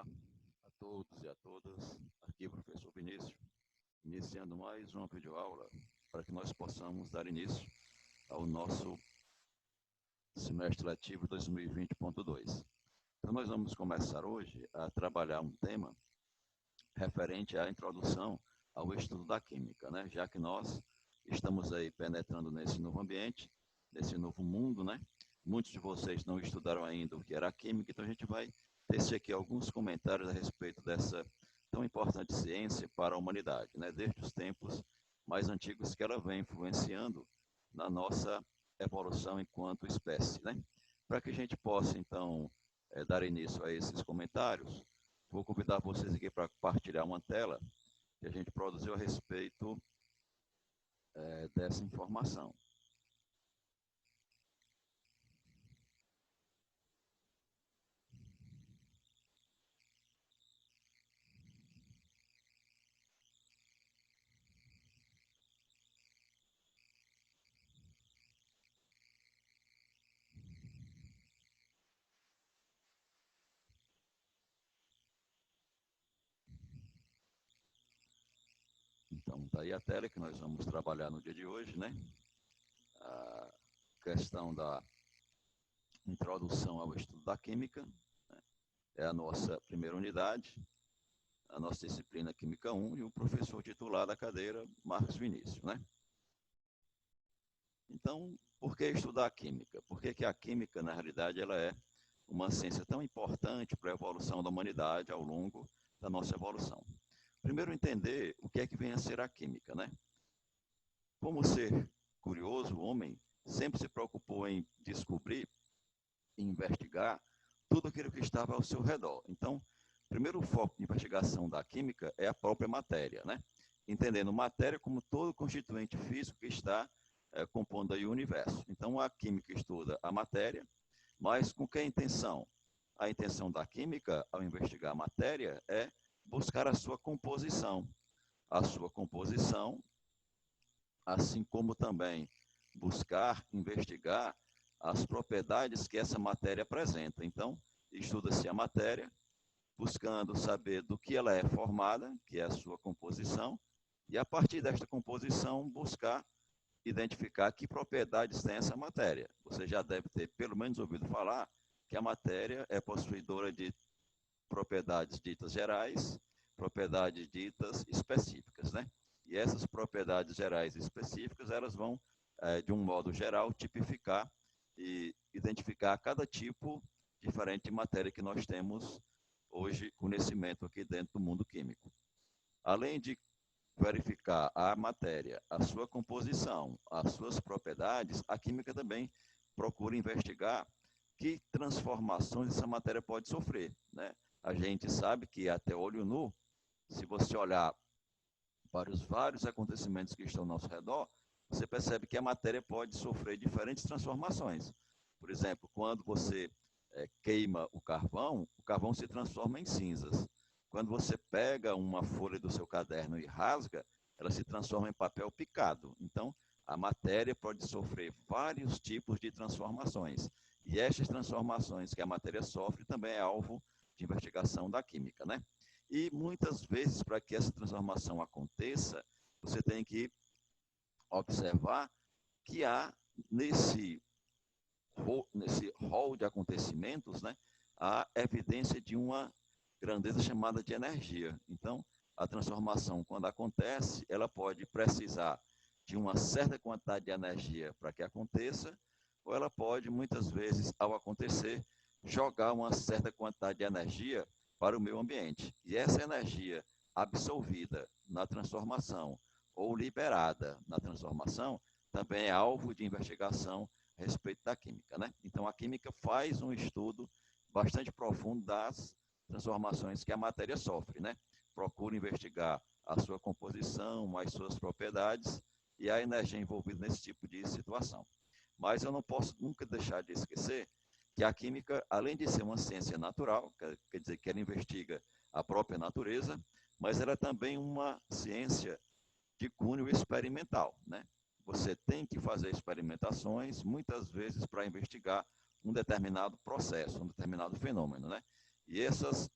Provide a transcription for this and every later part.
Olá a todos e a todas, aqui é o professor Vinícius, iniciando mais uma videoaula para que nós possamos dar início ao nosso semestre letivo 2020.2. Então nós vamos começar hoje a trabalhar um tema referente à introdução ao estudo da química, né? Já que nós estamos aí penetrando nesse novo ambiente, nesse novo mundo, né? Muitos de vocês não estudaram ainda o que era a química, então a gente vai tecer aqui alguns comentários a respeito dessa tão importante ciência para a humanidade, né? Desde os tempos mais antigos que ela vem influenciando na nossa evolução enquanto espécie, né? Para que a gente possa, então, dar início a esses comentários, vou convidar vocês aqui para compartilhar uma tela que a gente produziu a respeito dessa informação. Então, está aí a tela que nós vamos trabalhar no dia de hoje, né? A questão da introdução ao estudo da química, né? É a nossa primeira unidade, a nossa disciplina Química 1 e o professor titular da cadeira, Marcos Vinícius, né? Então, por que estudar a química? Por que a química, na realidade, ela é uma ciência tão importante para a evolução da humanidade ao longo da nossa evolução? Primeiro, entender o que é que vem a ser a química, né? Como ser curioso, o homem sempre se preocupou em descobrir e investigar tudo aquilo que estava ao seu redor. Então, o primeiro foco de investigação da química é a própria matéria, né? Entendendo matéria como todo constituinte físico que está compondo aí o universo. Então, a química estuda a matéria, mas com que intenção? A intenção da química, ao investigar a matéria, é buscar a sua composição. A sua composição, assim como também buscar, investigar as propriedades que essa matéria apresenta. Então, estuda-se a matéria, buscando saber do que ela é formada, que é a sua composição, e a partir desta composição, buscar identificar que propriedades tem essa matéria. Você já deve ter pelo menos ouvido falar que a matéria é possuidora de propriedades ditas gerais, propriedades ditas específicas, né? E essas propriedades gerais e específicas, elas vão, de um modo geral, tipificar e identificar cada tipo diferente de matéria que nós temos hoje conhecimento aqui dentro do mundo químico. Além de verificar a matéria, a sua composição, as suas propriedades, a química também procura investigar que transformações essa matéria pode sofrer, né? A gente sabe que até olho nu, se você olhar para os vários acontecimentos que estão ao nosso redor, você percebe que a matéria pode sofrer diferentes transformações. Por exemplo, quando você queima o carvão se transforma em cinzas. Quando você pega uma folha do seu caderno e rasga, ela se transforma em papel picado. Então, a matéria pode sofrer vários tipos de transformações. E estas transformações que a matéria sofre também é alvo de investigação da química, né? E muitas vezes, para que essa transformação aconteça, você tem que observar que há nesse rol de acontecimentos, né, a evidência de uma grandeza chamada de energia. Então, a transformação, quando acontece, ela pode precisar de uma certa quantidade de energia para que aconteça, ou ela pode, muitas vezes, ao acontecer, jogar uma certa quantidade de energia para o meio ambiente. E essa energia absorvida na transformação ou liberada na transformação também é alvo de investigação a respeito da química, né? Então, a química faz um estudo bastante profundo das transformações que a matéria sofre, né? Procura investigar a sua composição, as suas propriedades e a energia envolvida nesse tipo de situação. Mas eu não posso nunca deixar de esquecer que a química, além de ser uma ciência natural, quer dizer que ela investiga a própria natureza, mas ela é também uma ciência de cunho experimental, né? Você tem que fazer experimentações, muitas vezes, para investigar um determinado processo, um determinado fenômeno, né? E essas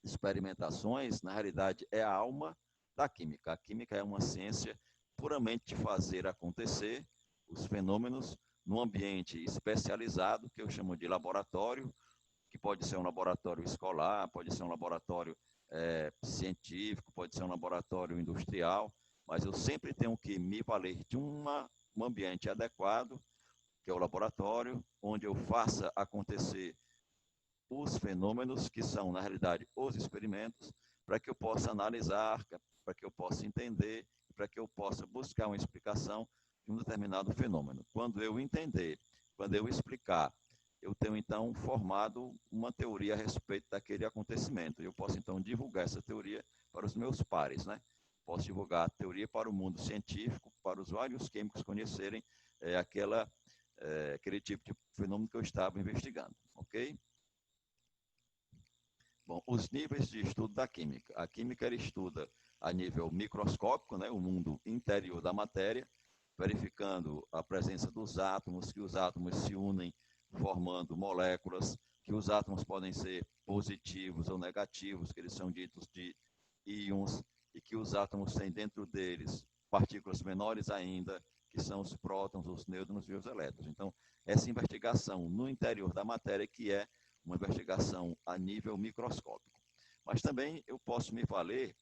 experimentações, na realidade, é a alma da química. A química é uma ciência puramente de fazer acontecer os fenômenos num ambiente especializado, que eu chamo de laboratório, que pode ser um laboratório escolar, pode ser um laboratório científico, pode ser um laboratório industrial, mas eu sempre tenho que me valer de um ambiente adequado, que é o laboratório, onde eu faça acontecer os fenômenos, que são, na realidade, os experimentos, para que eu possa analisar, para que eu possa entender, para que eu possa buscar uma explicação de um determinado fenômeno. Quando eu entender, quando eu explicar, eu tenho, então, formado uma teoria a respeito daquele acontecimento. Eu posso, então, divulgar essa teoria para os meus pares, né? Posso divulgar a teoria para o mundo científico, para os vários químicos conhecerem aquele tipo de fenômeno que eu estava investigando, ok? Bom, os níveis de estudo da química. A química ela estuda a nível microscópico, né, o mundo interior da matéria, verificando a presença dos átomos, que os átomos se unem formando moléculas, que os átomos podem ser positivos ou negativos, que eles são ditos de íons, e que os átomos têm dentro deles partículas menores ainda, que são os prótons, os nêutrons e os elétrons. Então, essa investigação no interior da matéria que é uma investigação a nível microscópico. Mas também eu posso me valer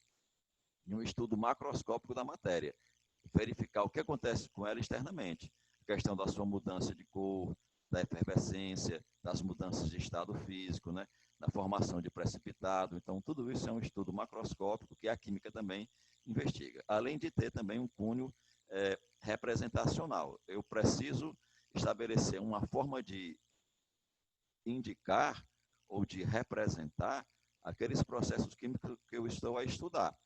em um estudo macroscópico da matéria, verificar o que acontece com ela externamente, a questão da sua mudança de cor, da efervescência, das mudanças de estado físico, né, da formação de precipitado. Então, tudo isso é um estudo macroscópico que a química também investiga, além de ter também um cunho representacional. Eu preciso estabelecer uma forma de indicar ou de representar aqueles processos químicos que eu estou a estudar.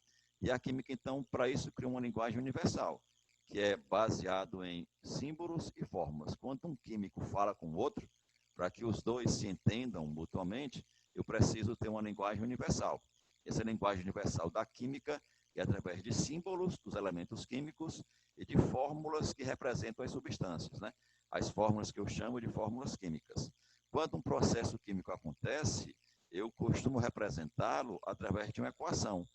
E a química, então, para isso, cria uma linguagem universal, que é baseado em símbolos e fórmulas. Quando um químico fala com o outro, para que os dois se entendam mutuamente, eu preciso ter uma linguagem universal. Essa linguagem universal da química é através de símbolos dos elementos químicos e de fórmulas que representam as substâncias, né? As fórmulas que eu chamo de fórmulas químicas. Quando um processo químico acontece, eu costumo representá-lo através de uma equação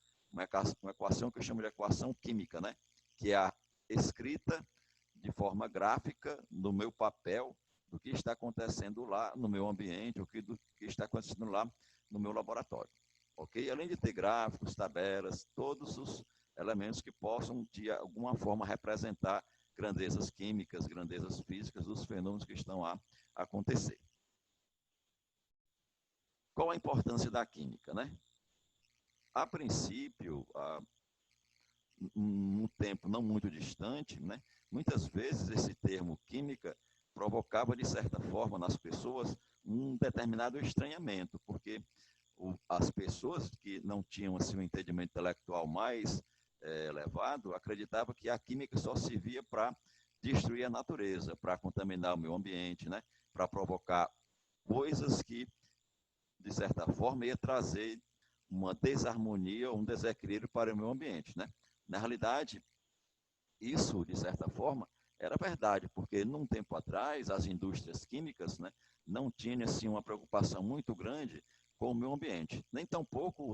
que eu chamo de equação química, né? Que é a escrita de forma gráfica no meu papel do que está acontecendo lá no meu ambiente, do que está acontecendo lá no meu laboratório. Ok? Além de ter gráficos, tabelas, todos os elementos que possam, de alguma forma, representar grandezas químicas, grandezas físicas dos fenômenos que estão a acontecer. Qual a importância da química, né? A princípio, um tempo não muito distante, né, muitas vezes esse termo química provocava, de certa forma, nas pessoas um determinado estranhamento, porque as pessoas que não tinham assim, um entendimento intelectual mais elevado acreditavam que a química só servia para destruir a natureza, para contaminar o meio ambiente, né, para provocar coisas que, de certa forma, ia trazer uma desarmonia, um desequilíbrio para o meio ambiente, né? Na realidade, isso, de certa forma, era verdade, porque num tempo atrás, as indústrias químicas, né, não tinham assim, uma preocupação muito grande com o meio ambiente. Nem tampouco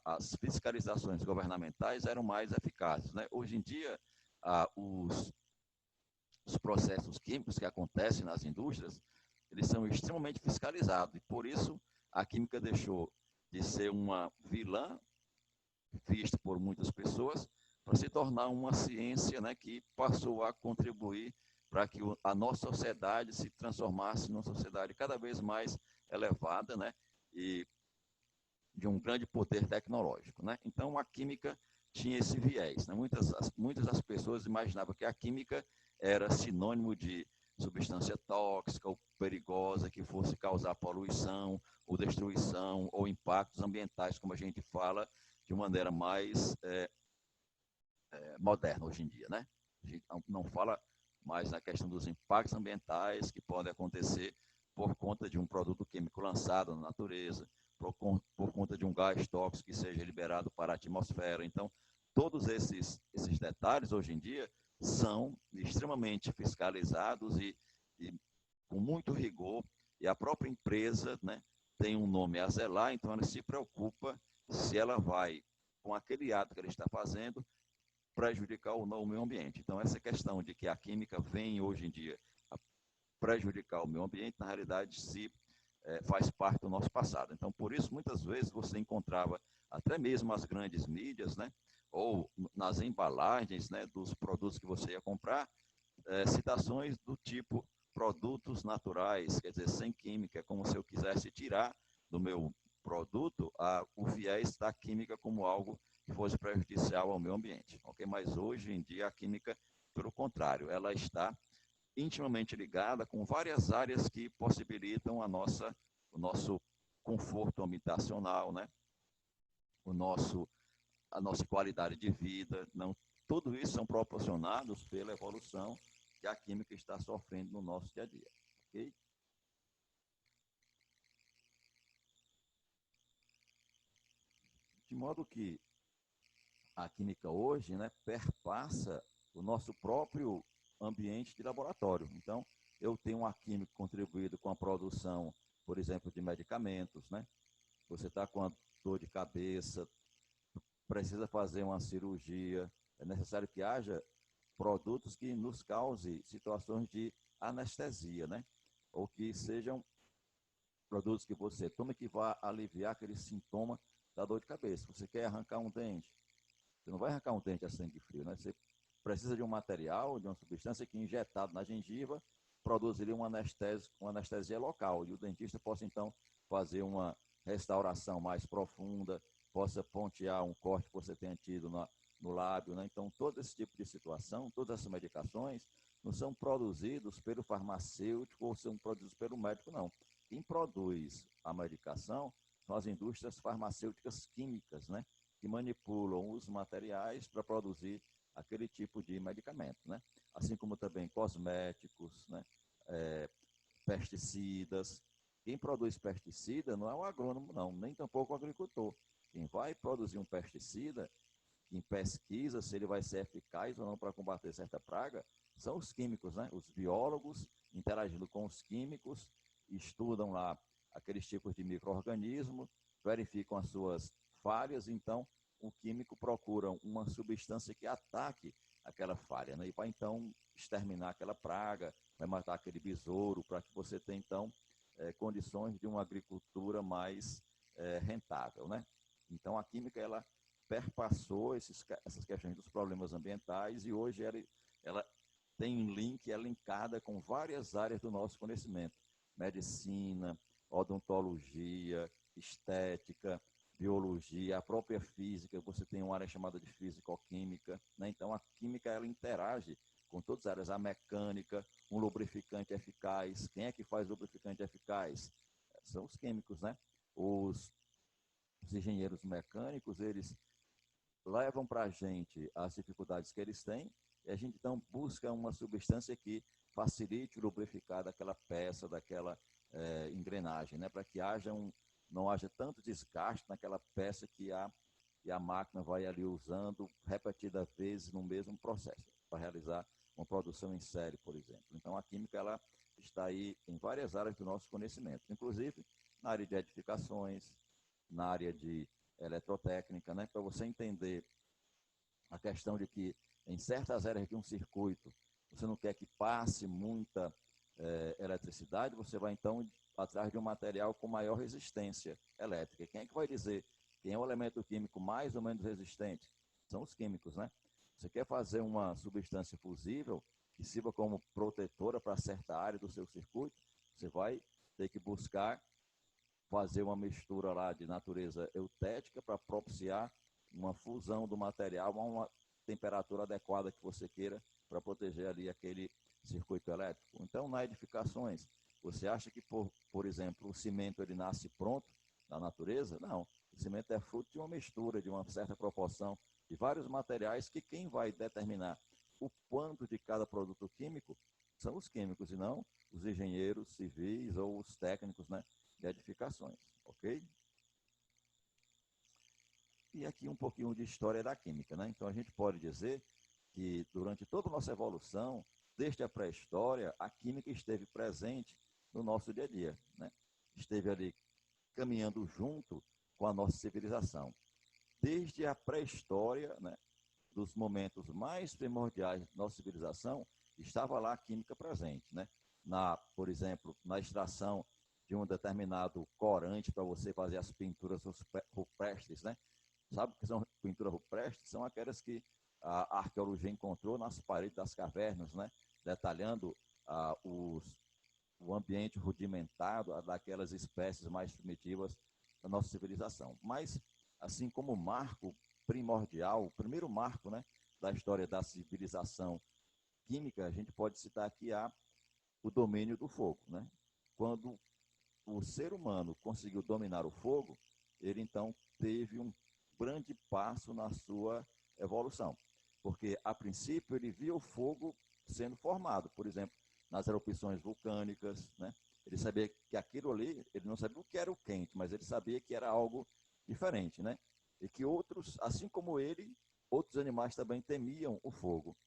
as fiscalizações governamentais eram mais eficazes, né? Hoje em dia, os processos químicos que acontecem nas indústrias, eles são extremamente fiscalizados, e por isso a química deixou de ser uma vilã vista por muitas pessoas, para se tornar uma ciência, né, que passou a contribuir para que a nossa sociedade se transformasse numa sociedade cada vez mais elevada, né, e de um grande poder tecnológico, né? Então a química tinha esse viés, né? Muitas das pessoas imaginavam que a química era sinônimo de substância tóxica ou perigosa que fosse causar poluição ou destruição ou impactos ambientais, como a gente fala de maneira mais moderna hoje em dia, né? A gente não fala mais na questão dos impactos ambientais que podem acontecer por conta de um produto químico lançado na natureza, por conta de um gás tóxico que seja liberado para a atmosfera. Então, todos esses detalhes, hoje em dia, são extremamente fiscalizados e com muito rigor, e a própria empresa, né, tem um nome a zelar, então ela se preocupa se ela vai, com aquele ato que ela está fazendo, prejudicar ou não o meio ambiente. Então, essa questão de que a química vem hoje em dia a prejudicar o meio ambiente, na realidade, faz parte do nosso passado. Então, por isso, muitas vezes você encontrava, até mesmo as grandes mídias, né, ou nas embalagens, né, dos produtos que você ia comprar, citações do tipo produtos naturais, quer dizer, sem química, é como se eu quisesse tirar do meu produto o viés da química como algo que fosse prejudicial ao meio ambiente. Okay? Mas hoje em dia a química, pelo contrário, ela está intimamente ligada com várias áreas que possibilitam o nosso conforto habitacional, né? A nossa qualidade de vida. Não, tudo isso são proporcionados pela evolução que a química está sofrendo no nosso dia a dia. Okay? De modo que a química hoje, né, perpassa o nosso próprio ambiente de laboratório. Então, eu tenho uma química contribuído com a produção, por exemplo, de medicamentos, né? Você está com a dor de cabeça, precisa fazer uma cirurgia, é necessário que haja produtos que nos causem situações de anestesia, né? Ou que sejam produtos que você tome que vá aliviar aquele sintoma da dor de cabeça. Você quer arrancar um dente, você não vai arrancar um dente a sangue frio, né? Você precisa de um material, de uma substância que, injetado na gengiva, produziria uma anestesia local. E o dentista possa, então, fazer uma restauração mais profunda, possa pontear um corte que você tenha tido no lábio, né? Então, todo esse tipo de situação, todas essas medicações, não são produzidos pelo farmacêutico ou são produzidos pelo médico, não. Quem produz a medicação são as indústrias farmacêuticas químicas, né? Que manipulam os materiais para produzir aquele tipo de medicamento, né? Assim como também cosméticos, né? Pesticidas. Quem produz pesticida não é o agrônomo, não, nem tampouco o agricultor. Quem vai produzir um pesticida, quem pesquisa se ele vai ser eficaz ou não para combater certa praga, são os químicos, né? Os biólogos interagindo com os químicos, estudam lá aqueles tipos de micro-organismos, verificam as suas falhas, então o químico procura uma substância que ataque aquela falha, né? E vai então exterminar aquela praga, vai matar aquele besouro, para que você tenha então condições de uma agricultura mais rentável, né? Então a química ela perpassou essas questões dos problemas ambientais e hoje ela tem um link, é linkada com várias áreas do nosso conhecimento, medicina, odontologia, estética, biologia, a própria física, você tem uma área chamada de físico-química, né? Então a química ela interage com todas as áreas, a mecânica, um lubrificante eficaz, quem é que faz lubrificante eficaz? São os químicos, né? Os engenheiros mecânicos, eles levam para a gente as dificuldades que eles têm e a gente então busca uma substância que facilite o lubrificar daquela peça, daquela engrenagem, né? Para que não haja tanto desgaste naquela peça que a máquina vai ali usando repetidas vezes no mesmo processo, para realizar uma produção em série, por exemplo. Então, a química ela está aí em várias áreas do nosso conhecimento, inclusive na área de edificações, na área de eletrotécnica, né? Para você entender a questão de que em certas áreas de um circuito você não quer que passe muita eletricidade, você vai então atrás de um material com maior resistência elétrica. Quem é que vai dizer quem é o elemento químico mais ou menos resistente? São os químicos, né? Você quer fazer uma substância fusível que sirva como protetora para certa área do seu circuito, você vai ter que buscar fazer uma mistura lá de natureza eutética para propiciar uma fusão do material a uma temperatura adequada que você queira para proteger ali aquele circuito elétrico. Então, nas edificações, você acha que, por exemplo, o cimento ele nasce pronto na natureza? Não. O cimento é fruto de uma mistura, de uma certa proporção de vários materiais que quem vai determinar o quanto de cada produto químico são os químicos e não os engenheiros civis ou os técnicos, né, de edificações, ok? E aqui um pouquinho de história da química, né? Então a gente pode dizer que durante toda a nossa evolução, desde a pré-história, a química esteve presente no nosso dia a dia, né? Esteve ali caminhando junto com a nossa civilização. Desde a pré-história, né, dos momentos mais primordiais da nossa civilização, estava lá a química presente, né? Por exemplo, na extração de um determinado corante para você fazer as pinturas rupestres, né? Sabe o que são pinturas rupestres? São aquelas que a arqueologia encontrou nas paredes das cavernas, né? Detalhando o ambiente rudimentado daquelas espécies mais primitivas da nossa civilização. Mas, assim como o marco primordial, o primeiro marco, né, da história da civilização química, a gente pode citar aqui o domínio do fogo, né? Quando o ser humano conseguiu dominar o fogo, ele então teve um grande passo na sua evolução, porque a princípio ele via o fogo sendo formado, por exemplo, nas erupções vulcânicas, né? Ele sabia que aquilo ali, ele não sabia o que era o quente, mas ele sabia que era algo diferente, né? E que outros, assim como ele, outros animais também temiam o fogo.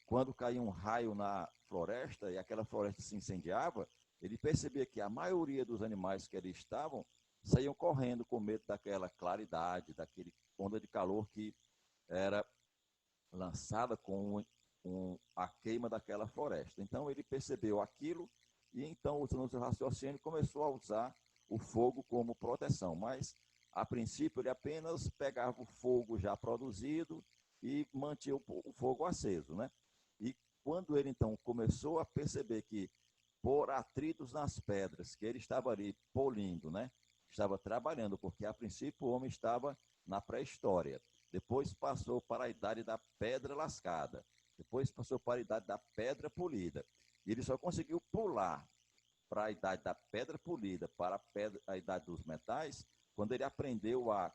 Quando caía um raio na floresta e aquela floresta se incendiava, ele percebia que a maioria dos animais que ali estavam saíam correndo com medo daquela claridade, daquele onda de calor que era lançada com a queima daquela floresta. Então ele percebeu aquilo e então, usando o seu raciocínio, começou a usar o fogo como proteção. Mas, a princípio, ele apenas pegava o fogo já produzido e mantinha o fogo aceso, né? E quando ele, então, começou a perceber que, por atritos nas pedras, que ele estava ali polindo, né? Estava trabalhando, porque, a princípio, o homem estava na pré-história. Depois passou para a idade da pedra lascada. Depois passou para a idade da pedra polida. E ele só conseguiu pular para a idade da pedra polida, para a idade dos metais, quando ele aprendeu a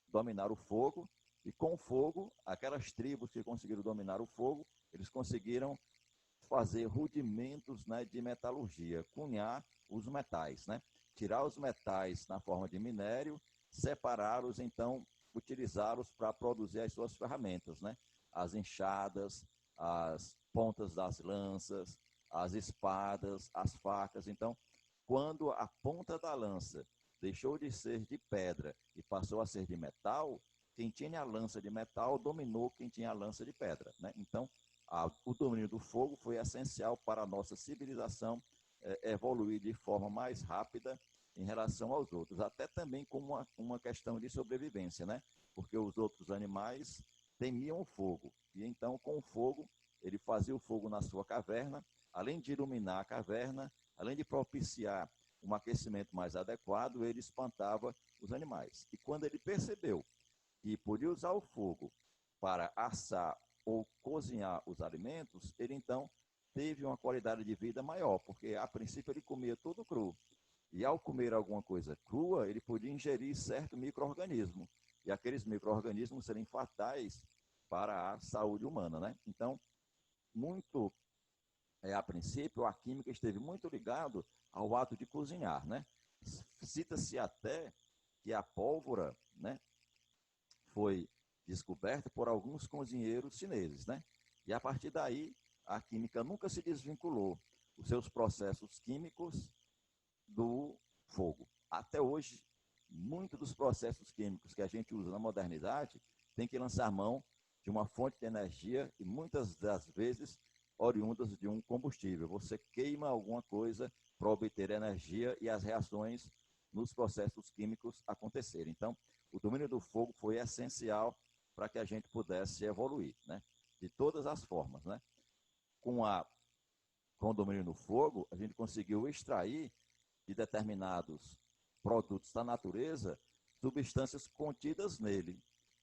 dominar o fogo. E com o fogo, aquelas tribos que conseguiram dominar o fogo, eles conseguiram fazer rudimentos, né, de metalurgia, cunhar os metais, né? Tirar os metais na forma de minério, separá-los, então, utilizá-los para produzir as suas ferramentas, né? As enxadas, as pontas das lanças, as espadas, as facas. Então, quando a ponta da lança deixou de ser de pedra e passou a ser de metal, quem tinha a lança de metal dominou quem tinha a lança de pedra, né? Então, o domínio do fogo foi essencial para a nossa civilização evoluir de forma mais rápida em relação aos outros, até também como uma questão de sobrevivência, né? Porque os outros animais temiam o fogo, e então com o fogo, ele fazia o fogo na sua caverna, além de iluminar a caverna, além de propiciar um aquecimento mais adequado, ele espantava os animais. E quando ele percebeu que podia usar o fogo para assar ou cozinhar os alimentos, ele então teve uma qualidade de vida maior, porque a princípio ele comia tudo cru. E ao comer alguma coisa crua, ele podia ingerir certo micro-organismo. E aqueles micro-organismos serem fatais para a saúde humana, né? Então, muito a princípio, a química esteve muito ligado ao ato de cozinhar, né? Cita-se até que a pólvora, né, foi descoberta por alguns cozinheiros chineses, né? E a partir daí, a química nunca se desvinculou os seus processos químicos do fogo. Até hoje, muitos dos processos químicos que a gente usa na modernidade tem que lançar mão de uma fonte de energia e muitas das vezes oriundas de um combustível. Você queima alguma coisa para obter energia e as reações nos processos químicos acontecerem. Então, o domínio do fogo foi essencial para que a gente pudesse evoluir, né? De todas as formas, né? Com o domínio do fogo, a gente conseguiu extrair de determinados produtos da natureza substâncias contidas nele.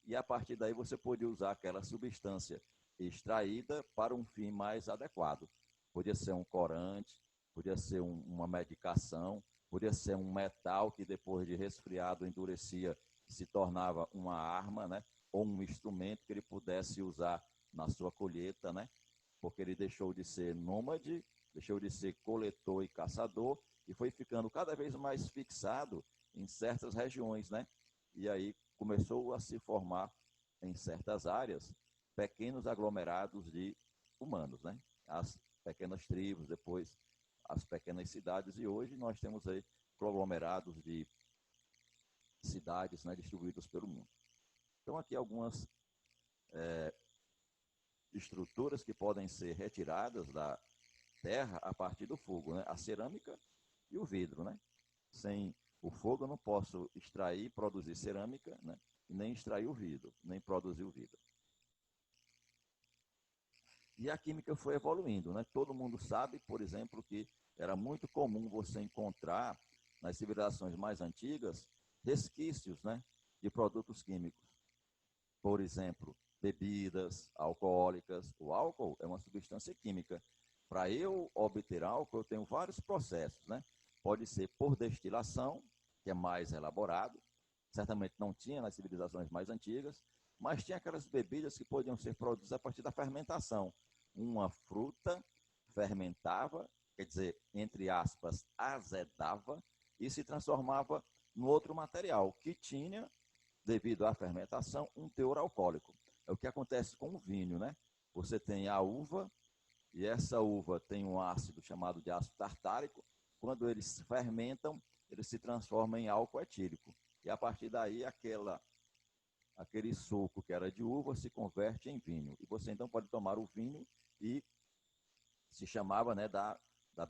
E a partir daí você podia usar aquela substância extraída para um fim mais adequado. Podia ser um corante, podia ser uma medicação, podia ser um metal que depois de resfriado endurecia e se tornava uma arma, né? Ou um instrumento que ele pudesse usar na sua colheita, né? Porque ele deixou de ser nômade, deixou de ser coletor e caçador e foi ficando cada vez mais fixado em certas regiões, né? E aí começou a se formar em certas áreas pequenos aglomerados de humanos, né? As pequenas tribos, depois as pequenas cidades, e hoje nós temos aí conglomerados de cidades, né, distribuídas pelo mundo. Então, aqui algumas estruturas que podem ser retiradas da terra a partir do fogo, né? A cerâmica e o vidro, né? Sem o fogo eu não posso extrair, produzir cerâmica, né? E nem extrair o vidro, nem produzir o vidro. E a química foi evoluindo, né? Todo mundo sabe, por exemplo, que era muito comum você encontrar nas civilizações mais antigas resquícios, né, de produtos químicos. Por exemplo, bebidas alcoólicas. O álcool é uma substância química. Para eu obter álcool, eu tenho vários processos, né? Pode ser por destilação, que é mais elaborado, certamente não tinha nas civilizações mais antigas, mas tinha aquelas bebidas que podiam ser produzidas a partir da fermentação. Uma fruta fermentava, quer dizer, entre aspas, azedava, e se transformava no outro material, que tinha, devido à fermentação, um teor alcoólico. É o que acontece com o vinho, né? Você tem a uva, e essa uva tem um ácido chamado de ácido tartárico. Quando eles fermentam, ele se transforma em álcool etílico. E a partir daí, aquele suco que era de uva se converte em vinho. E você então pode tomar o vinho e se chamava, né, da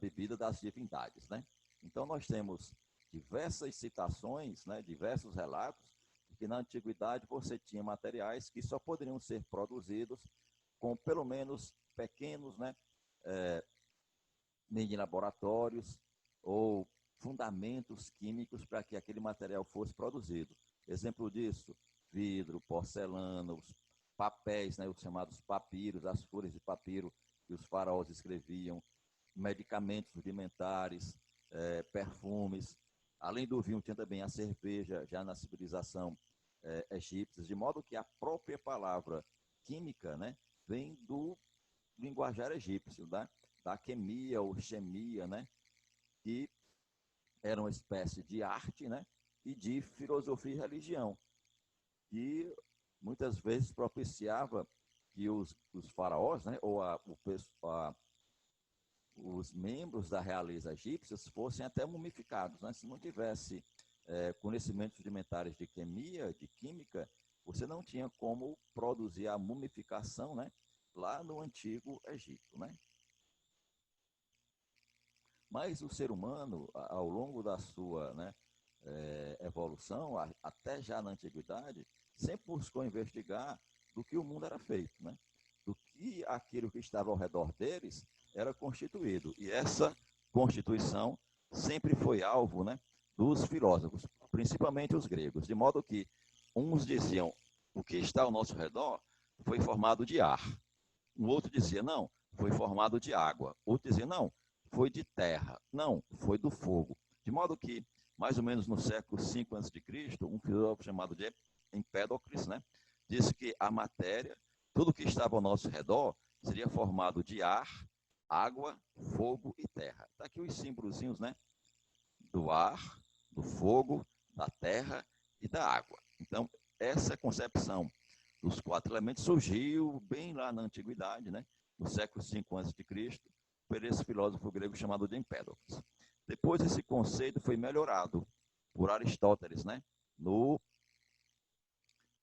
bebida das divindades, né? Então nós temos diversas citações, né, diversos relatos, que na antiguidade você tinha materiais que só poderiam ser produzidos com pelo menos pequenos, né, mini laboratórios ou fundamentos químicos para que aquele material fosse produzido. Exemplo disso, vidro, porcelana, os papéis, né, os chamados papiros, as folhas de papiro que os faraós escreviam, medicamentos rudimentares, perfumes. Além do vinho, tinha também a cerveja, já na civilização egípcia, de modo que a própria palavra química, né, vem do linguajar egípcio, da quemia ou chemia, né, que era uma espécie de arte, né, e de filosofia e religião, que muitas vezes propiciava que os faraós, né, ou os membros da realeza egípcia fossem até mumificados, né? Se não tivesse conhecimentos rudimentares de química, você não tinha como produzir a mumificação, né, lá no antigo Egito, né? Mas o ser humano, ao longo da sua, né, evolução, até já na antiguidade, sempre buscou investigar do que o mundo era feito, né? Do que aquilo que estava ao redor deles era constituído. E essa constituição sempre foi alvo, né, dos filósofos, principalmente os gregos, de modo que uns diziam o que está ao nosso redor foi formado de ar. Um outro dizia, não, foi formado de água. Outro dizia, não, foi de terra. Não, foi do fogo. De modo que, mais ou menos no século V a.C., um filósofo chamado de Empédocles, né, disse que a matéria, tudo que estava ao nosso redor, seria formado de ar, água, fogo e terra. Está aqui os símbolozinhos, né, do ar, do fogo, da terra e da água. Então, essa concepção dos 4 elementos surgiu bem lá na antiguidade, né, no século V a.C., por esse filósofo grego chamado de Empédocles. Depois esse conceito foi melhorado por Aristóteles, né, no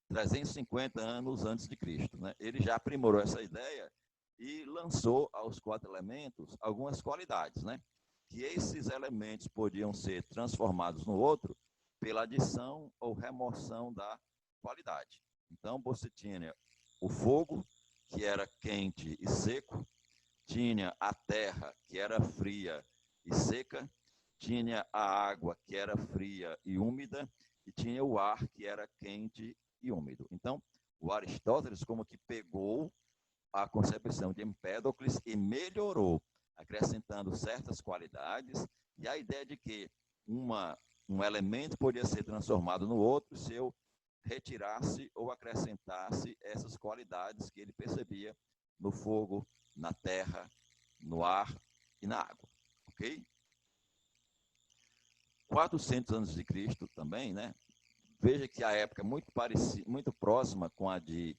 350 anos antes de Cristo, né? Ele já aprimorou essa ideia e lançou aos 4 elementos algumas qualidades, né? Que esses elementos podiam ser transformados no outro pela adição ou remoção da qualidade. Então, você tinha o fogo, que era quente e seco, tinha a terra, que era fria e seca, tinha a água, que era fria e úmida, e tinha o ar, que era quente e úmido. Então, o Aristóteles como que pegou a concepção de Empédocles e melhorou, acrescentando certas qualidades, e a ideia de que um elemento podia ser transformado no outro se eu retirasse ou acrescentasse essas qualidades que ele percebia no fogo, na terra, no ar e na água, ok? 400 anos de Cristo também, né? Veja que a época é muito parecida, muito próxima com a de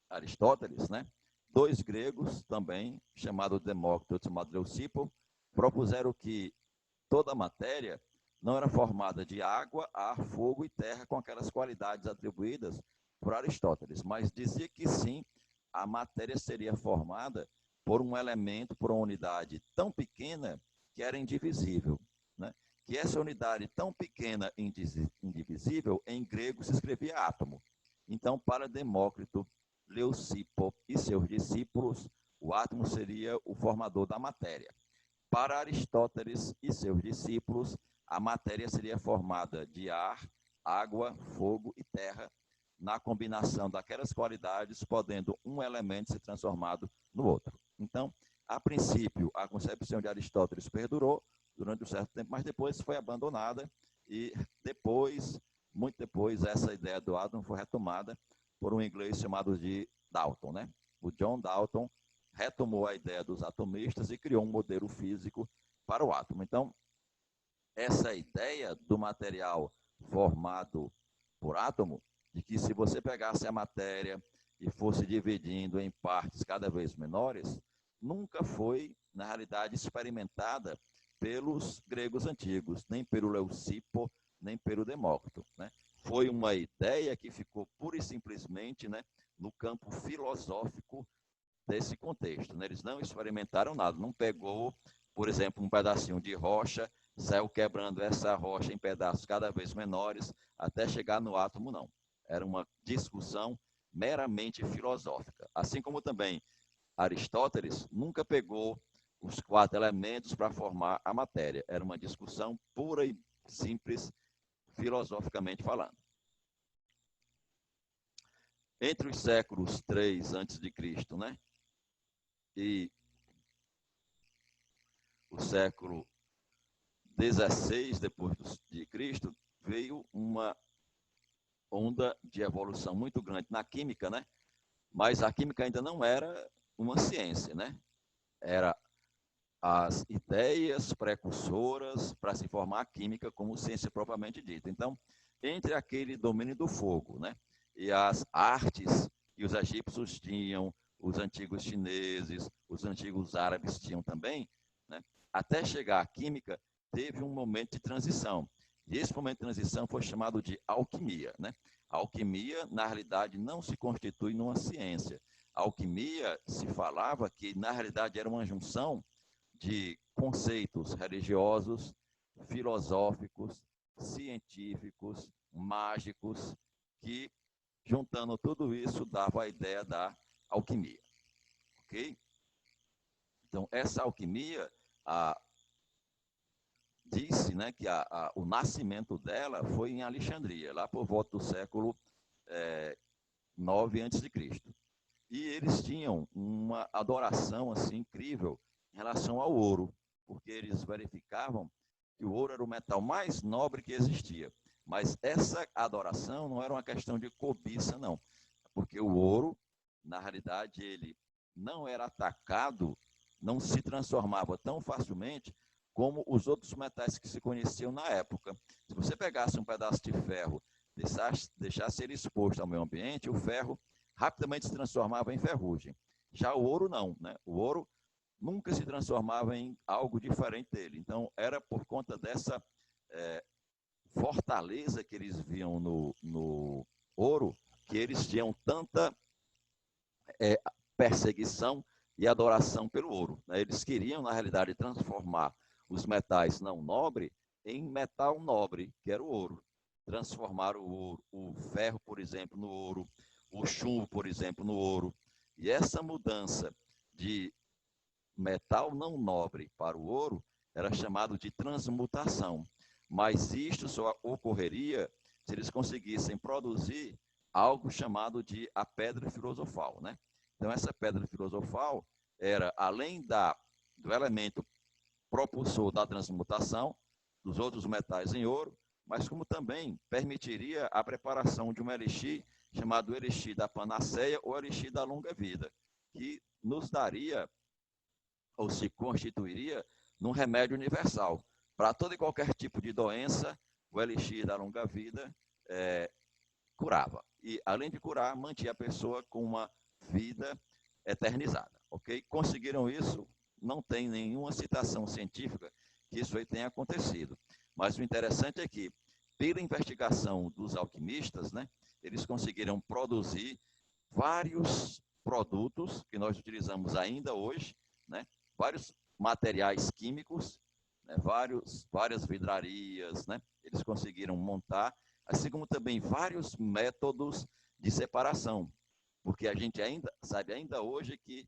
Aristóteles, né? 2 gregos também, chamado Demócrito e chamado Leucipo, propuseram que toda a matéria não era formada de água, ar, fogo e terra com aquelas qualidades atribuídas por Aristóteles, mas dizia que sim, a matéria seria formada por um elemento, por uma unidade tão pequena que era indivisível, né? Que essa unidade tão pequena e indivisível, em grego se escrevia átomo. Então, para Demócrito, Leucipo e seus discípulos, o átomo seria o formador da matéria. Para Aristóteles e seus discípulos, a matéria seria formada de ar, água, fogo e terra, na combinação daquelas qualidades, podendo um elemento ser transformado no outro. Então, a princípio, a concepção de Aristóteles perdurou durante um certo tempo, mas depois foi abandonada e depois, muito depois, essa ideia do átomo foi retomada por um inglês chamado de Dalton, né? O John Dalton retomou a ideia dos atomistas e criou um modelo físico para o átomo. Então, essa ideia do material formado por átomo, de que se você pegasse a matéria e fosse dividindo em partes cada vez menores, nunca foi, na realidade, experimentada pelos gregos antigos, nem pelo Leucipo, nem pelo Demócrito, né? Foi uma ideia que ficou pura e simplesmente, né, no campo filosófico desse contexto, né? Eles não experimentaram nada, não pegou, por exemplo, um pedacinho de rocha, saiu quebrando essa rocha em pedaços cada vez menores, até chegar no átomo, não. Era uma discussão meramente filosófica. Assim como também Aristóteles nunca pegou os 4 elementos para formar a matéria. Era uma discussão pura e simples, filosoficamente falando. Entre os séculos 3 a.C., né, e o século 16 depois de Cristo, veio uma onda de evolução muito grande na química, né? Mas a química ainda não era uma ciência, né? Era as ideias precursoras para se formar a química como ciência propriamente dita. Então, entre aquele domínio do fogo, né, e as artes que os egípcios tinham, os antigos chineses, os antigos árabes tinham também, né, até chegar à química, teve um momento de transição. E esse momento de transição foi chamado de alquimia, né? A alquimia, na realidade, não se constitui numa ciência. A alquimia se falava que, na realidade, era uma junção de conceitos religiosos, filosóficos, científicos, mágicos, que, juntando tudo isso, dava a ideia da alquimia. Ok? Então, essa alquimia, disse, né, que o nascimento dela foi em Alexandria, lá por volta do século 9 a.C. E eles tinham uma adoração assim incrível em relação ao ouro, porque eles verificavam que o ouro era o metal mais nobre que existia. Mas essa adoração não era uma questão de cobiça, não. Porque o ouro, na realidade, ele não era atacado, não se transformava tão facilmente como os outros metais que se conheciam na época. Se você pegasse um pedaço de ferro, deixasse ele exposto ao meio ambiente, o ferro rapidamente se transformava em ferrugem. Já o ouro não, né? O ouro nunca se transformava em algo diferente dele. Então, era por conta dessa fortaleza que eles viam no ouro, que eles tinham tanta perseguição e adoração pelo ouro, né? Eles queriam, na realidade, transformar os metais não nobres em metal nobre, que era o ouro. Transformar o ouro, o ferro, por exemplo, no ouro, o chumbo, por exemplo, no ouro. E essa mudança de metal não nobre para o ouro era chamado de transmutação. Mas isto só ocorreria se eles conseguissem produzir algo chamado de a pedra filosofal, né? Então, essa pedra filosofal era, além do elemento propulsor da transmutação dos outros metais em ouro, mas como também permitiria a preparação de um elixir chamado elixir da panaceia ou elixir da longa vida, que nos daria ou se constituiria num remédio universal. Para todo e qualquer tipo de doença, o elixir da longa vida curava. E, além de curar, mantinha a pessoa com uma vida eternizada. Ok? Conseguiram isso? Não tem nenhuma citação científica que isso aí tenha acontecido. Mas o interessante é que, pela investigação dos alquimistas, né, eles conseguiram produzir vários produtos que nós utilizamos ainda hoje, né, vários materiais químicos, né, várias vidrarias, né, eles conseguiram montar, assim como também vários métodos de separação, porque a gente ainda hoje que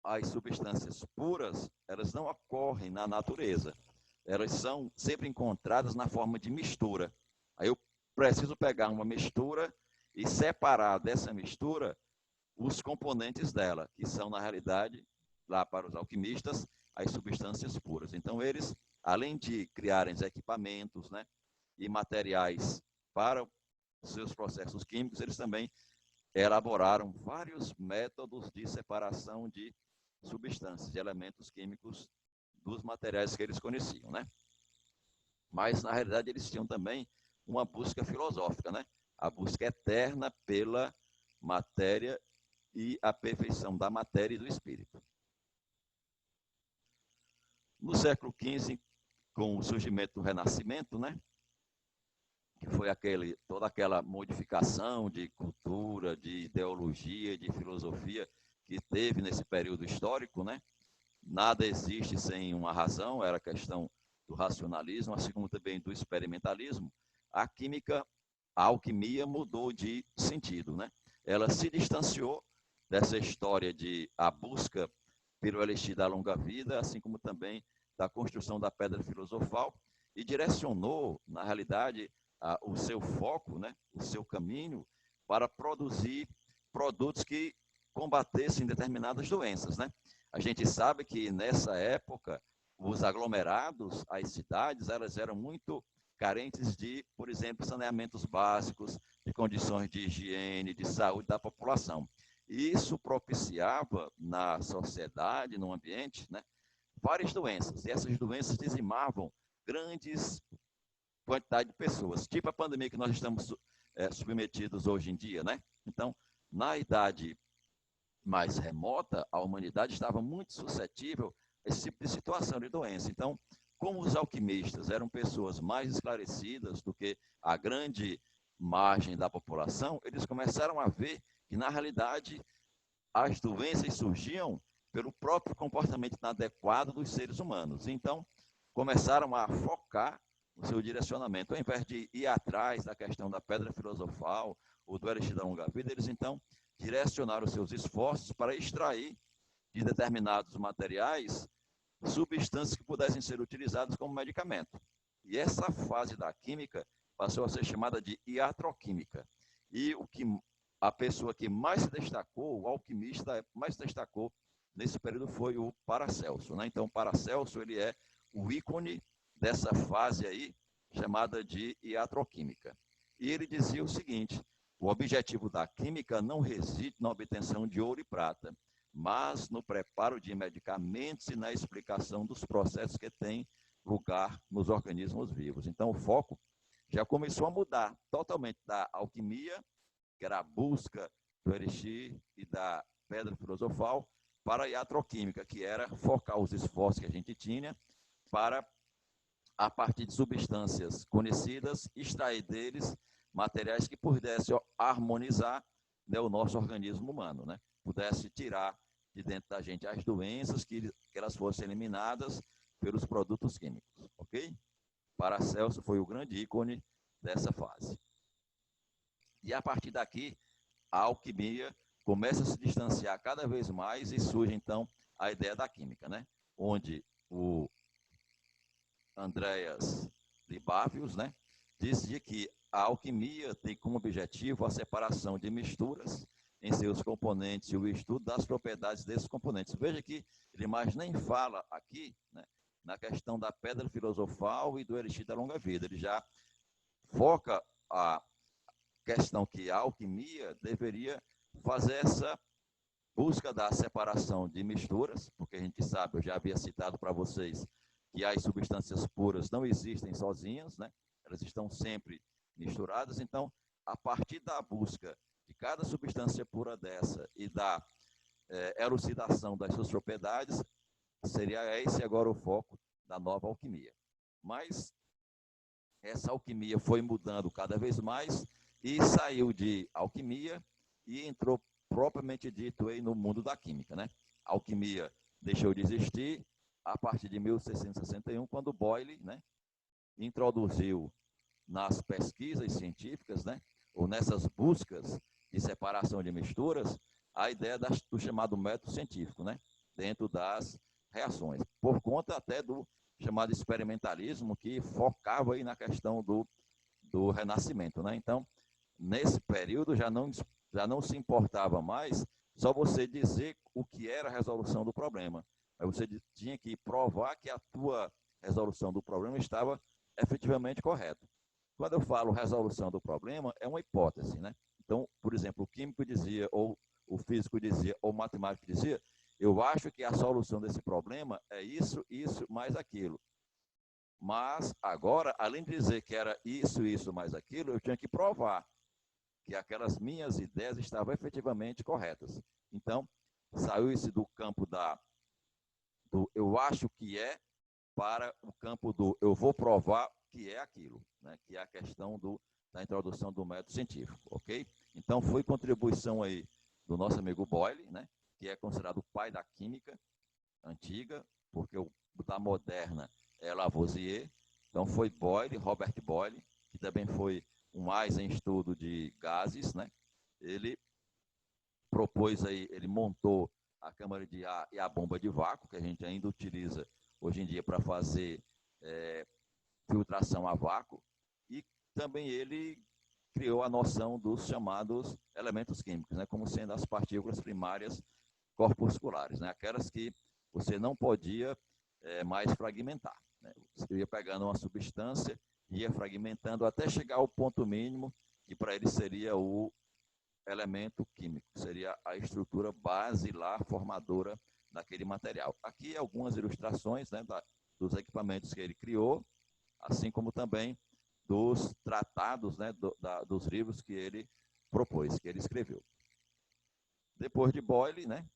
as substâncias puras, elas não ocorrem na natureza, elas são sempre encontradas na forma de mistura. Aí eu preciso pegar uma mistura e separar dessa mistura os componentes dela, que são, na realidade, lá para os alquimistas, as substâncias puras. Então, eles, além de criarem equipamentos, né, e materiais para seus processos químicos, eles também elaboraram vários métodos de separação de substâncias, de elementos químicos dos materiais que eles conheciam, né? Mas, na realidade, eles tinham também uma busca filosófica, né? A busca eterna pela matéria e a perfeição da matéria e do espírito. No século XV, com o surgimento do Renascimento, né? Que foi toda aquela modificação de cultura, de ideologia, de filosofia que teve nesse período histórico, né? Nada existe sem uma razão, era a questão do racionalismo, assim como também do experimentalismo. A alquimia mudou de sentido, né? Ela se distanciou dessa história de a busca pelo elixir da longa vida, assim como também da construção da pedra filosofal, e direcionou, na realidade, o seu foco, né, o seu caminho, para produzir produtos que combatessem determinadas doenças, né? A gente sabe que nessa época os aglomerados, as cidades, elas eram muito carentes de, por exemplo, saneamentos básicos, de condições de higiene, de saúde da população. E isso propiciava na sociedade, no ambiente, né, várias doenças. E essas doenças dizimavam grandes quantidade de pessoas, tipo a pandemia que nós estamos submetidos hoje em dia, né? Então, na idade mais remota, a humanidade estava muito suscetível a esse tipo de situação de doença. Então, como os alquimistas eram pessoas mais esclarecidas do que a grande margem da população, eles começaram a ver que, na realidade, as doenças surgiam pelo próprio comportamento inadequado dos seres humanos. Então, começaram a focar o seu direcionamento. Ao invés de ir atrás da questão da pedra filosofal ou do elixir da longa vida, eles então direcionaram os seus esforços para extrair de determinados materiais substâncias que pudessem ser utilizadas como medicamento. E essa fase da química passou a ser chamada de iatroquímica. E a pessoa que mais se destacou, o alquimista mais se destacou nesse período foi o Paracelso, né? Então, Paracelso, ele é o ícone dessa fase aí, chamada de iatroquímica. E ele dizia o seguinte: o objetivo da química não reside na obtenção de ouro e prata, mas no preparo de medicamentos e na explicação dos processos que têm lugar nos organismos vivos. Então, o foco já começou a mudar totalmente da alquimia, que era a busca do elixir e da pedra filosofal, para a iatroquímica, que era focar os esforços que a gente tinha para, a partir de substâncias conhecidas, extrair deles materiais que pudessem harmonizar, né, o nosso organismo humano, né? Pudesse tirar de dentro da gente as doenças, que elas fossem eliminadas pelos produtos químicos, ok? Paracelso foi o grande ícone dessa fase. E a partir daqui, a alquimia começa a se distanciar cada vez mais e surge, então, a ideia da química, né? Onde o Andreas Libavius, né, dizia que a alquimia tem como objetivo a separação de misturas em seus componentes e o estudo das propriedades desses componentes. Veja que ele mais nem fala aqui, né, na questão da pedra filosofal e do elixir da longa vida. Ele já foca a questão que a alquimia deveria fazer essa busca da separação de misturas, porque a gente sabe, eu já havia citado para vocês, que as substâncias puras não existem sozinhas, né? Elas estão sempre misturadas. Então, a partir da busca de cada substância pura dessa e da elucidação das suas propriedades, seria esse agora o foco da nova alquimia. Mas essa alquimia foi mudando cada vez mais e saiu de alquimia e entrou propriamente dito aí no mundo da química, né? A alquimia deixou de existir a partir de 1661, quando Boyle, né, introduziu nas pesquisas científicas, né, ou nessas buscas de separação de misturas, a ideia do chamado método científico, né, dentro das reações, por conta até do chamado experimentalismo, que focava aí na questão do renascimento, né? Então, nesse período já não se importava mais só você dizer o que era a resolução do problema. Aí você tinha que provar que a tua resolução do problema estava efetivamente correta. Quando eu falo resolução do problema, é uma hipótese, né? Então, por exemplo, o químico dizia, ou o físico dizia, ou o matemático dizia, eu acho que a solução desse problema é isso, isso, mais aquilo. Mas, agora, além de dizer que era isso, isso, mais aquilo, eu tinha que provar que aquelas minhas ideias estavam efetivamente corretas. Então, saiu-se do campo do eu acho que é para o campo do eu vou provar que é aquilo, né? Que é a questão da introdução do método científico, ok? Então, foi contribuição aí do nosso amigo Boyle, né? Que é considerado o pai da química antiga, porque o da moderna é Lavoisier. Então, foi Boyle, Robert Boyle, que também foi um mais em estudo de gases, né? Ele propôs aí, ele montou a câmara de ar e a bomba de vácuo, que a gente ainda utiliza hoje em dia para fazer filtração a vácuo, e também ele criou a noção dos chamados elementos químicos, né, como sendo as partículas primárias corpusculares, né, aquelas que você não podia mais fragmentar. Né, você ia pegando uma substância, ia fragmentando até chegar ao ponto mínimo, que para ele seria o elemento químico, seria a estrutura basilar formadora daquele material. Aqui algumas ilustrações, né, dos equipamentos que ele criou, assim como também dos tratados, né, dos livros que ele propôs, que ele escreveu. Depois de Boyle, né,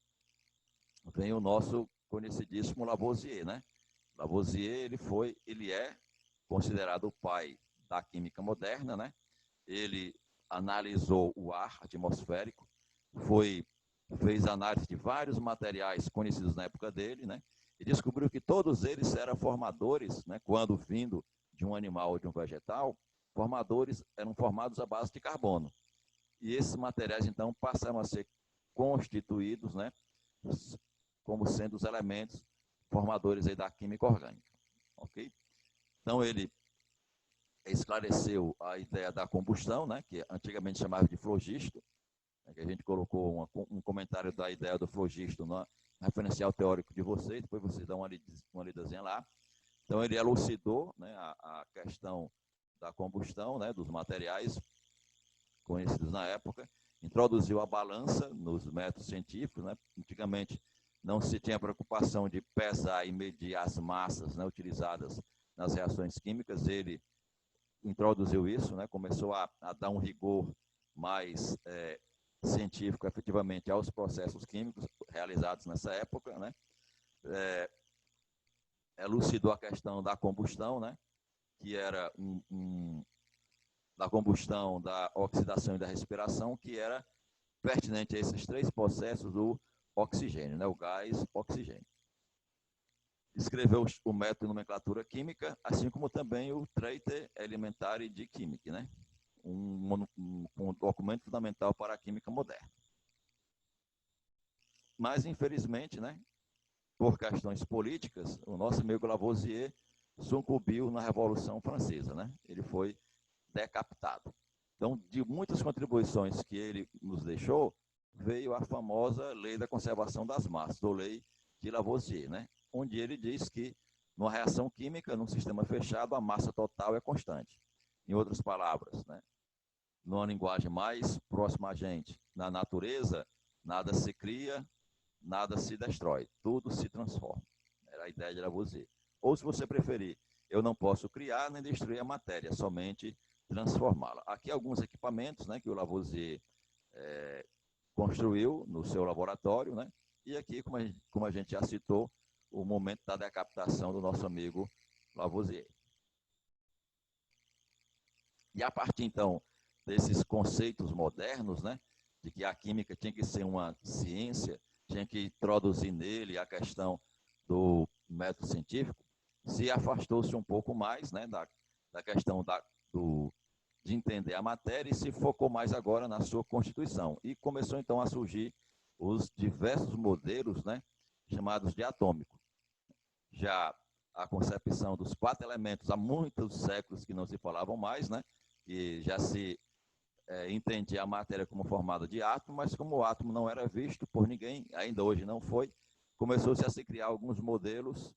vem o nosso conhecidíssimo Lavoisier, né? Lavoisier, ele é considerado o pai da química moderna, né? Ele analisou o ar atmosférico, fez análise de vários materiais conhecidos na época dele, né? E descobriu que todos eles eram formadores, né? Quando vindo de um animal ou de um vegetal, formadores eram formados à base de carbono. E esses materiais, então, passaram a ser constituídos, né? Como sendo os elementos formadores aí da química orgânica, ok? Então, ele esclareceu a ideia da combustão, né, que antigamente chamava de flogisto, né, que a gente colocou um comentário da ideia do flogisto no referencial teórico de vocês, depois vocês dão uma lidazinha lá. Então, ele elucidou, né, a questão da combustão, né, dos materiais conhecidos na época, introduziu a balança nos métodos científicos, né, antigamente não se tinha preocupação de pesar e medir as massas, né, utilizadas nas reações químicas. Ele introduziu isso, né, começou a dar um rigor mais científico, efetivamente, aos processos químicos realizados nessa época, né, elucidou a questão da combustão, né, que era da combustão, da oxidação e da respiração, que era pertinente a esses três processos do oxigênio, né, o gás oxigênio. Escreveu o método de nomenclatura química, assim como também o Traité Elementare de Química, né? Um documento fundamental para a química moderna. Mas, infelizmente, né, por questões políticas, o nosso amigo Lavoisier sucumbiu na Revolução Francesa, né? Ele foi decapitado. Então, de muitas contribuições que ele nos deixou, veio a famosa Lei da Conservação das Massas, ou Lei de Lavoisier, né? Onde ele diz que, numa reação química, num sistema fechado, a massa total é constante. Em outras palavras, né? Numa linguagem mais próxima a gente, na natureza, nada se cria, nada se destrói, tudo se transforma. Era a ideia de Lavoisier. Ou, se você preferir, eu não posso criar nem destruir a matéria, somente transformá-la. Aqui alguns equipamentos, né, que o Lavoisier construiu no seu laboratório, né? E aqui, como a gente já citou, o momento da decapitação do nosso amigo Lavoisier. E a partir, então, desses conceitos modernos, né, de que a química tinha que ser uma ciência, tinha que introduzir nele a questão do método científico, se afastou-se um pouco mais, né, da questão de entender a matéria e se focou mais agora na sua constituição. E começou, então, a surgir os diversos modelos, né, chamados de atômico. Já a concepção dos 4 elementos, há muitos séculos que não se falavam mais, né, e já se entendia a matéria como formada de átomo, mas como o átomo não era visto por ninguém, ainda hoje não foi, começou-se a se criar alguns modelos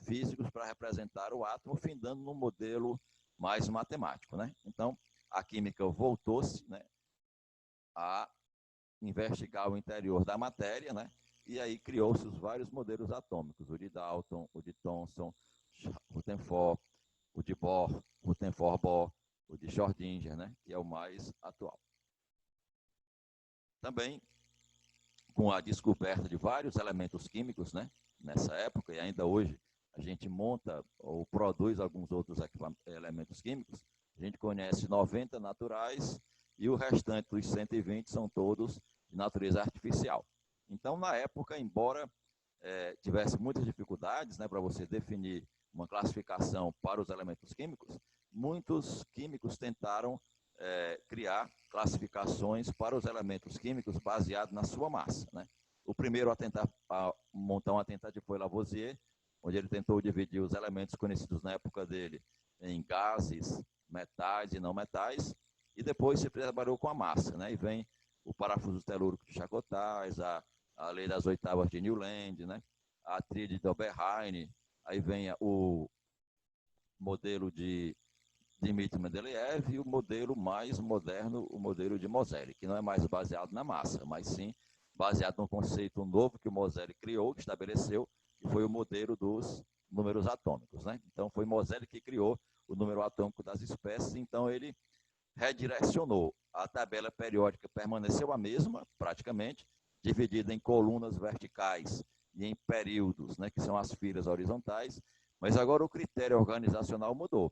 físicos para representar o átomo, findando num modelo mais matemático, né? Então, a química voltou-se, né, a investigar o interior da matéria, né? E aí criou-se os vários modelos atômicos, o de Dalton, o de Thomson, Rutherford, o de Bohr, Rutherford-Bohr, o de Schrödinger, né, que é o mais atual. Também, com a descoberta de vários elementos químicos, né, nessa época, e ainda hoje a gente monta ou produz alguns outros elementos químicos, a gente conhece 90 naturais e o restante dos 120 são todos de natureza artificial. Então, na época, embora tivesse muitas dificuldades, né, para você definir uma classificação para os elementos químicos, muitos químicos tentaram criar classificações para os elementos químicos baseados na sua massa, né? O primeiro a montar uma tentativa foi Lavoisier, onde ele tentou dividir os elementos conhecidos na época dele em gases, metais e não metais, e depois se trabalhou com a massa, né? E vem o parafuso telúrico de Chacotais, a lei das oitavas de Newland, né? A tríade de Oberheim, aí vem o modelo de Dmitry Mendeleev e o modelo mais moderno, o modelo de Moselle, que não é mais baseado na massa, mas sim baseado num conceito novo que o Moselle criou, que estabeleceu, que foi o modelo dos números atômicos, né? Então, foi Moselle que criou o número atômico das espécies, então ele redirecionou. A tabela periódica permaneceu a mesma, praticamente, dividida em colunas verticais e em períodos, né, que são as filas horizontais, mas agora o critério organizacional mudou.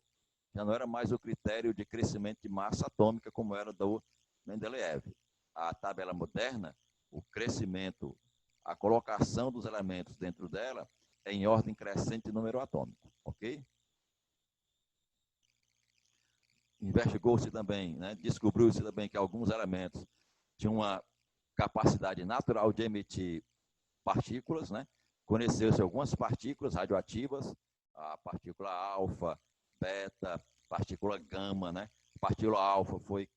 Já não era mais o critério de crescimento de massa atômica como era do Mendeleev. A tabela moderna, o crescimento, a colocação dos elementos dentro dela é em ordem crescente de número atômico, ok? Investigou-se também, né, descobriu-se também que alguns elementos tinham uma capacidade natural de emitir partículas, né? Conheceu-se algumas partículas radioativas, a partícula alfa, beta, partícula gama, né? A partícula alfa foi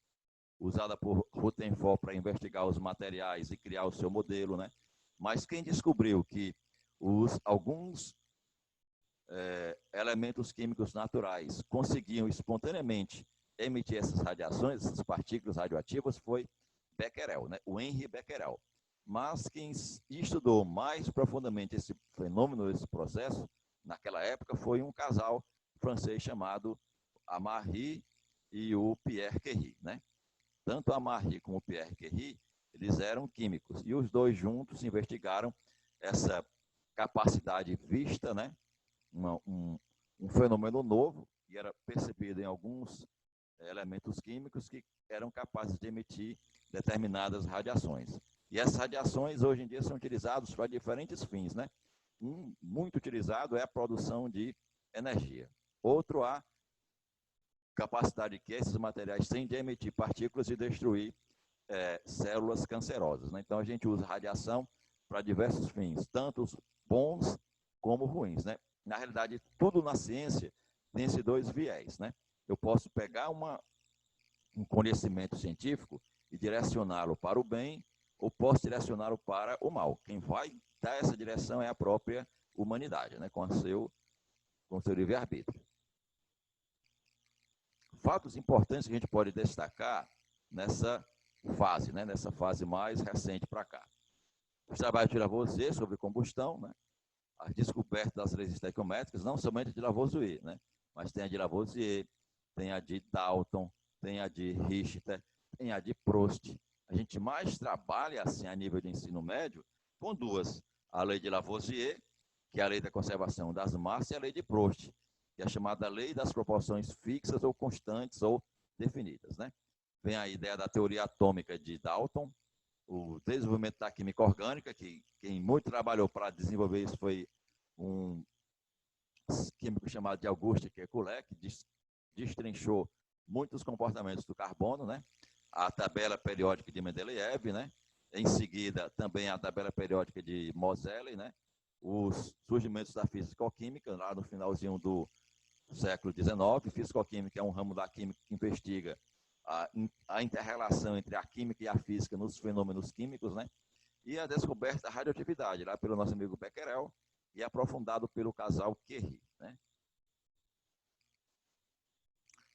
usada por Rutherford para investigar os materiais e criar o seu modelo, né? Mas quem descobriu que alguns elementos químicos naturais conseguiam espontaneamente emitir essas radiações, essas partículas radioativas, foi Becquerel, né? O Henri Becquerel. Mas quem estudou mais profundamente esse fenômeno, esse processo, naquela época, foi um casal francês chamado Marie e o Pierre Curie, né? Tanto a Marie como o Pierre Curie, eles eram químicos, e os dois juntos investigaram essa capacidade vista, né? Um fenômeno novo, que era percebido em alguns elementos químicos que eram capazes de emitir determinadas radiações. E essas radiações, hoje em dia, são utilizadas para diferentes fins, né? Um muito utilizado é a produção de energia. Outro, a capacidade que esses materiais têm de emitir partículas e destruir células cancerosas, né? Então, a gente usa radiação para diversos fins, tanto os bons como ruins, né? Na realidade, tudo na ciência tem esses dois viés, né? Eu posso pegar um conhecimento científico e direcioná-lo para o bem, ou posso direcioná-lo para o mal. Quem vai dar essa direção é a própria humanidade, né? com o seu livre-arbítrio. Fatos importantes que a gente pode destacar nessa fase, né? Nessa fase mais recente para cá. Os trabalhos de Lavoisier sobre combustão, né? As descobertas das leis estequiométricas, não somente de Lavoisier, né? Mas tem a de Lavoisier, tem a de Dalton, tem a de Richter, tem a de Prost. A gente mais trabalha assim a nível de ensino médio com duas: a lei de Lavoisier, que é a lei da conservação das massas, e a lei de Prost, que é a chamada lei das proporções fixas ou constantes ou definidas, né? Vem a ideia da teoria atômica de Dalton, o desenvolvimento da química orgânica, que quem muito trabalhou para desenvolver isso foi um químico chamado de Auguste Kekulé, que destrinchou muitos comportamentos do carbono, né? A tabela periódica de Mendeleev, né? Em seguida, também a tabela periódica de Moseley, né? Os surgimentos da físico-química, lá no finalzinho do século XIX. Físico-química é um ramo da química que investiga a inter-relação entre a química e a física nos fenômenos químicos, né? E a descoberta da radioatividade, lá pelo nosso amigo Becquerel, e aprofundado pelo casal Curie, né?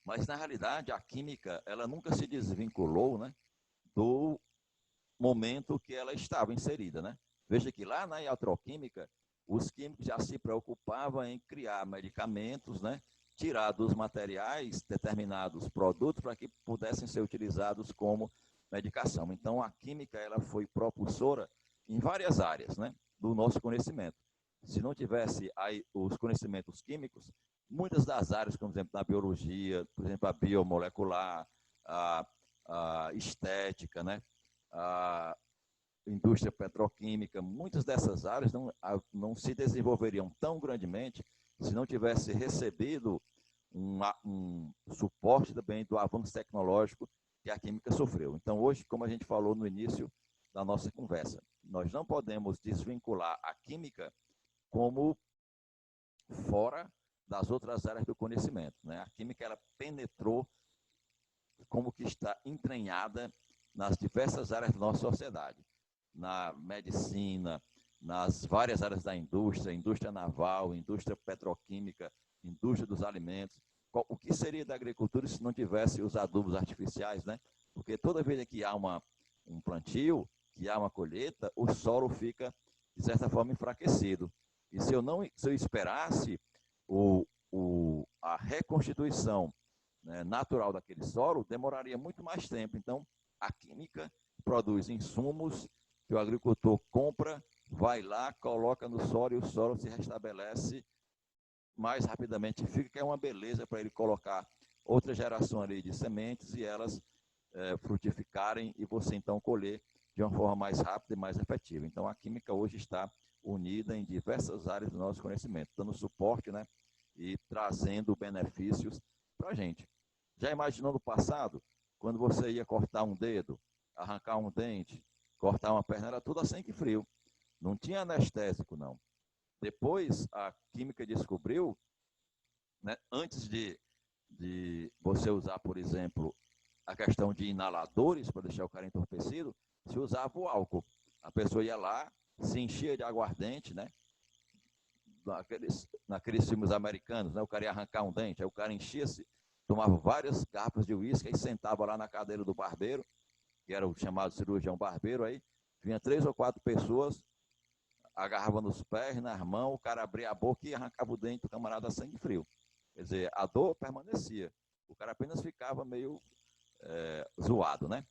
Mas, na realidade, a química, ela nunca se desvinculou, né, do momento que ela estava inserida, né? Veja que lá na iatroquímica, os químicos já se preocupavam em criar medicamentos, né, tirar dos materiais determinados produtos para que pudessem ser utilizados como medicação. Então, a química ela foi propulsora em várias áreas, né, do nosso conhecimento. Se não tivesse aí os conhecimentos químicos, muitas das áreas, como, por exemplo, na biologia, por exemplo, a biomolecular, a estética, né, a indústria petroquímica, muitas dessas áreas não se desenvolveriam tão grandemente se não tivesse recebido um suporte também do avanço tecnológico que a química sofreu. Então, hoje, como a gente falou no início da nossa conversa, nós não podemos desvincular a química como fora das outras áreas do conhecimento, né? A química ela penetrou como que está entranhada nas diversas áreas da nossa sociedade, na medicina, nas várias áreas da indústria, indústria naval, indústria petroquímica, indústria dos alimentos. O que seria da agricultura se não tivesse os adubos artificiais, né? Porque toda vez que há um plantio, que há uma colheita, o solo fica, de certa forma, enfraquecido. E se eu esperasse a reconstituição, né, natural daquele solo, demoraria muito mais tempo. Então, a química produz insumos que o agricultor compra, vai lá, coloca no solo e o solo se restabelece mais rapidamente. Fica que é uma beleza para ele colocar outra geração ali de sementes e elas frutificarem e você então colher de uma forma mais rápida e mais efetiva. Então, a química hoje está unida em diversas áreas do nosso conhecimento, dando suporte, né, e trazendo benefícios para a gente. Já imaginou no passado, quando você ia cortar um dedo, arrancar um dente, cortar uma perna, era tudo a sangue frio. Não tinha anestésico, não. Depois, a química descobriu, né, antes de você usar, por exemplo, a questão de inaladores, para deixar o cara entorpecido, se usava o álcool. A pessoa ia lá, se enchia de aguardente, né? Naqueles filmes americanos, né? O cara ia arrancar um dente, aí o cara enchia-se, tomava várias garrafas de uísque e sentava lá na cadeira do barbeiro, que era o chamado cirurgião barbeiro, aí vinha 3 ou 4 pessoas, agarrava nos pés, nas mãos, o cara abria a boca e arrancava o dente do camarada a sangue frio. Quer dizer, a dor permanecia, o cara apenas ficava meio zoado, né?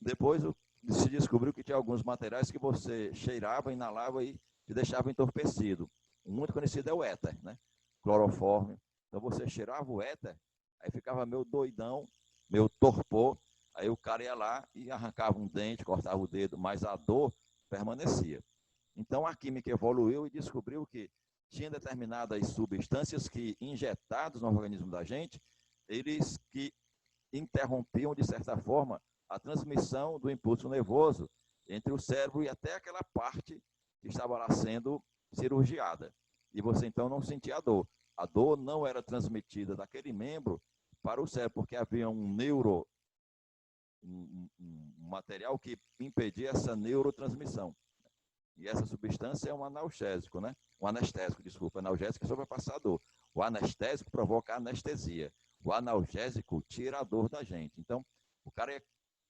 Depois se descobriu que tinha alguns materiais que você cheirava, inalava e te deixava entorpecido. Um muito conhecido é o éter, né? Clorofórmio. Então você cheirava o éter, aí ficava meio doidão, meio torpor, aí o cara ia lá e arrancava um dente, cortava o dedo, mas a dor permanecia. Então a química evoluiu e descobriu que tinha determinadas substâncias que, injetados no organismo da gente, eles que interrompiam, de certa forma, a transmissão do impulso nervoso entre o cérebro e até aquela parte que estava lá sendo cirurgiada. E você, então, não sentia a dor. A dor não era transmitida daquele membro para o cérebro, porque havia um material que impedia essa neurotransmissão. E essa substância é um analgésico, né? Um anestésico, desculpa. Analgésico é só para passar a dor. O anestésico provoca anestesia. O analgésico tira a dor da gente. Então, o cara ia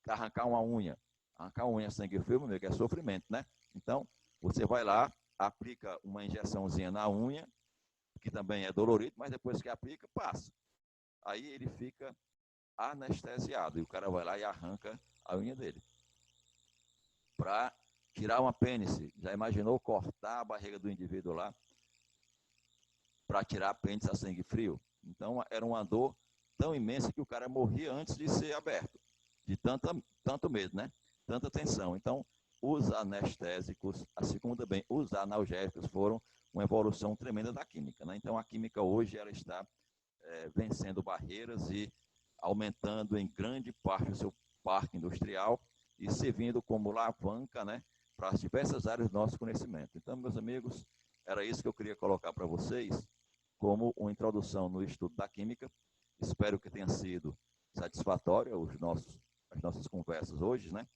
arrancar uma unha. Arrancar uma unha sangue frio, meu amigo, é sofrimento, né? Então, você vai lá, aplica uma injeçãozinha na unha, que também é dolorido, mas depois que aplica, passa. Aí ele fica anestesiado. E o cara vai lá e arranca a unha dele. Para tirar uma apêndice. Já imaginou cortar a barriga do indivíduo lá para tirar apêndice a sangue frio? Então, era uma dor tão imensa que o cara morria antes de ser aberto, de tanto medo, né? Tanta tensão. Então, os anestésicos, assim como também os analgésicos, foram uma evolução tremenda da química, né? Então, a química hoje ela está vencendo barreiras e aumentando em grande parte o seu parque industrial e servindo como alavanca, né, para as diversas áreas do nosso conhecimento. Então, meus amigos, era isso que eu queria colocar para vocês como uma introdução no estudo da química. Espero que tenha sido satisfatória as nossas conversas hoje, né?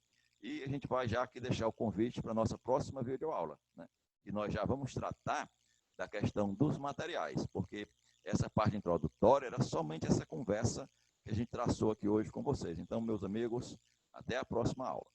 E a gente vai já aqui deixar o convite para a nossa próxima videoaula, né? E nós já vamos tratar da questão dos materiais, porque essa parte introdutória era somente essa conversa que a gente traçou aqui hoje com vocês. Então, meus amigos, até a próxima aula.